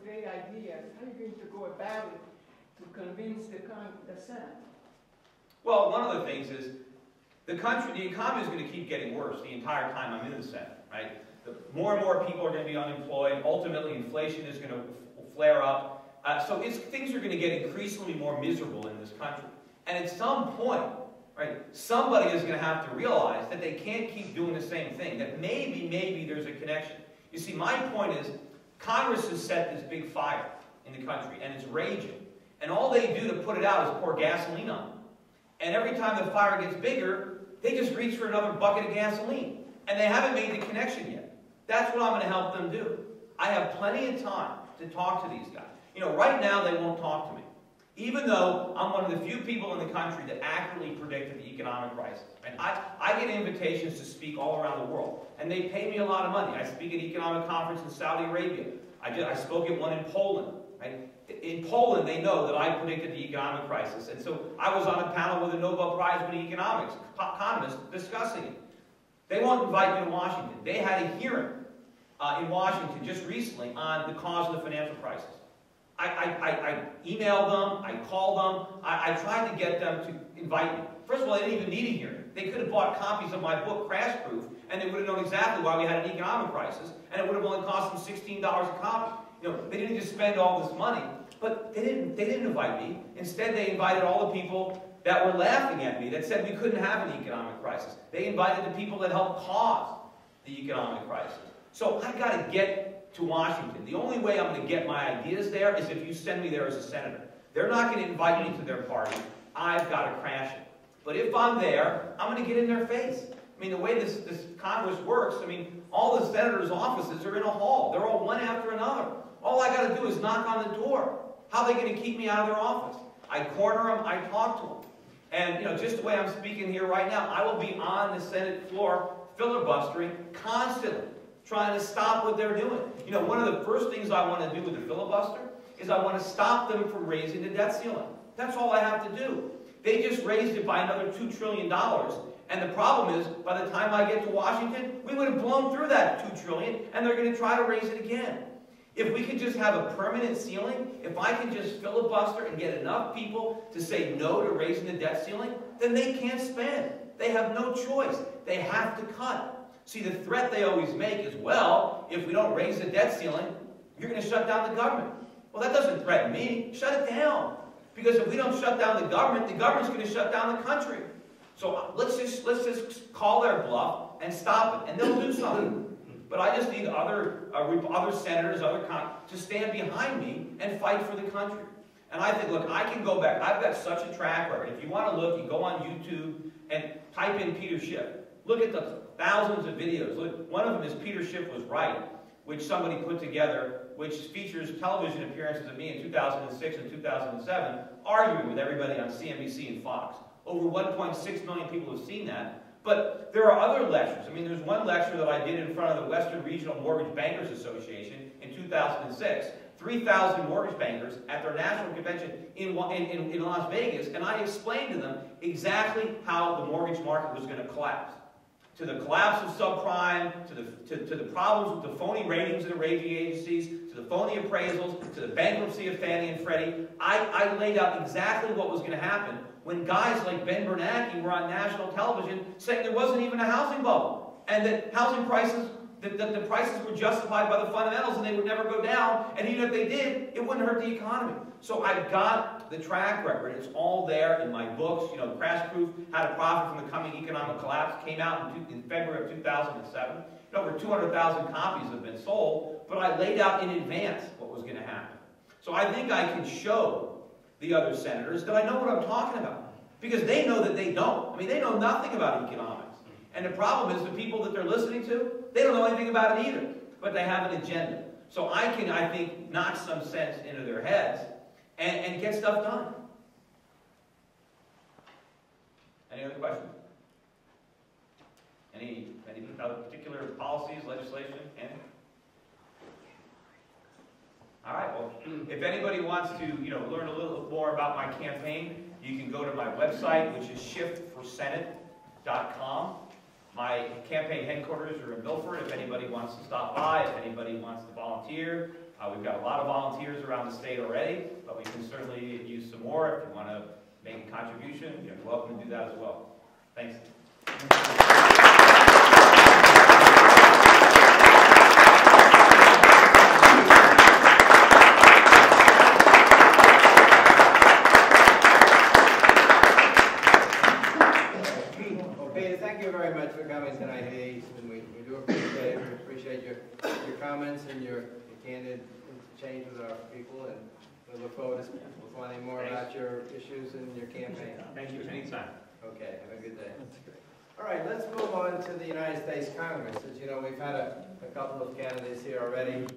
great ideas. How are you going to go about it to convince the Senate? Well, one of the things is the economy is going to keep getting worse the entire time I'm in the Senate, right? More and more people are going to be unemployed. Ultimately, inflation is going to flare up. So things are going to get increasingly more miserable in this country. And at some point, right, somebody is going to have to realize that they can't keep doing the same thing, that maybe there's a connection. You see, my point is, Congress has set this big fire in the country, and it's raging. And all they do to put it out is pour gasoline on it. And every time the fire gets bigger, they just reach for another bucket of gasoline. And they haven't made the connection yet. That's what I'm going to help them do. I have plenty of time to talk to these guys. You know, right now they won't talk to me. Even though I'm one of the few people in the country that accurately predicted the economic crisis. And I get invitations to speak all around the world. And they pay me a lot of money. I speak at an economic conference in Saudi Arabia. I spoke at one in Poland. Right? In Poland, they know that I predicted the economic crisis. And so I was on a panel with a Nobel Prize-winning economist discussing it. They won't invite me to Washington. They had a hearing in Washington just recently on the cause of the financial crisis. I emailed them, I called them, I tried to get them to invite me. First of all, they didn't even need a hearing. They could have bought copies of my book, Crash Proof, and they would have known exactly why we had an economic crisis, and it would have only cost them $16 a copy. You know, they didn't just spend all this money, but they didn't invite me. Instead, they invited all the people that were laughing at me, that said we couldn't have an economic crisis. They invited the people that helped cause the economic crisis. So I got to get to Washington. The only way I'm going to get my ideas there is if you send me there as a senator. They're not going to invite me to their party. I've got to crash it. But if I'm there, I'm going to get in their face. I mean, the way this Congress works, I mean, all the senators' offices are in a hall. They're all one after another. All I got to do is knock on the door. How are they going to keep me out of their office? I corner them, I talk to them. And, you know, just the way I'm speaking here right now, I will be on the Senate floor filibustering constantly, trying to stop what they're doing. You know, one of the first things I want to do with the filibuster is I want to stop them from raising the debt ceiling. That's all I have to do. They just raised it by another $2 trillion. And the problem is, by the time I get to Washington, we would have blown through that $2 trillion, and they're going to try to raise it again. If we could just have a permanent ceiling, if I can just filibuster and get enough people to say no to raising the debt ceiling, then they can't spend. They have no choice. They have to cut. See, the threat they always make is, well, if we don't raise the debt ceiling, you're going to shut down the government. Well, that doesn't threaten me. Shut it down. Because if we don't shut down the government's going to shut down the country. So let's just call their bluff and stop it, and they'll do something. But I just need other senators, to stand behind me and fight for the country. And I think, look, I can go back. I've got such a track record. If you want to look, you go on YouTube and type in Peter Schiff. Look at the thousands of videos. Look, one of them is Peter Schiff Was Right, which somebody put together, which features television appearances of me in 2006 and 2007, arguing with everybody on CNBC and Fox. Over 1.6 million people have seen that. But there are other lectures. I mean, there's one lecture that I did in front of the Western Regional Mortgage Bankers Association in 2006. 3,000 mortgage bankers at their national convention in Las Vegas, and I explained to them exactly how the mortgage market was going to collapse. To the collapse of subprime, to the problems with the phony ratings of the rating agencies, to the phony appraisals, to the bankruptcy of Fannie and Freddie. I laid out exactly what was going to happen when guys like Ben Bernanke were on national television saying there wasn't even a housing bubble, and that housing prices, that the prices were justified by the fundamentals and they would never go down, and even if they did, it wouldn't hurt the economy. So I've got the track record. It's all there in my books. You know, Crash Proof, How to Profit from the Coming Economic Collapse, came out in February of 2007. Over 200,000 copies have been sold, but I laid out in advance what was going to happen. So I think I can show the other senators that I know what I'm talking about, because they know that they don't. I mean, they know nothing about economics. And the problem is the people that they're listening to, they don't know anything about it either, but they have an agenda. So I can, I think, knock some sense into their heads and get stuff done. Any other questions? Any other particular policies, legislation? Any? All right, well, if anybody wants to, learn a little more about my campaign, you can go to my website, which is shiftforsenate.com. My campaign headquarters are in Milford. If anybody wants to stop by, if anybody wants to volunteer, we've got a lot of volunteers around the state already, but we can certainly use some more. If you want to make a contribution, you're welcome to do that as well. Thanks. Thank you very much for coming tonight, Easton. We do appreciate it. We appreciate your comments and your candid interchange with our people, and we look forward to finding more about your issues and your campaign. Thank you. Anytime. Okay, have a good day. All right, let's move on to the United States Congress. As you know, we've had a couple of candidates here already.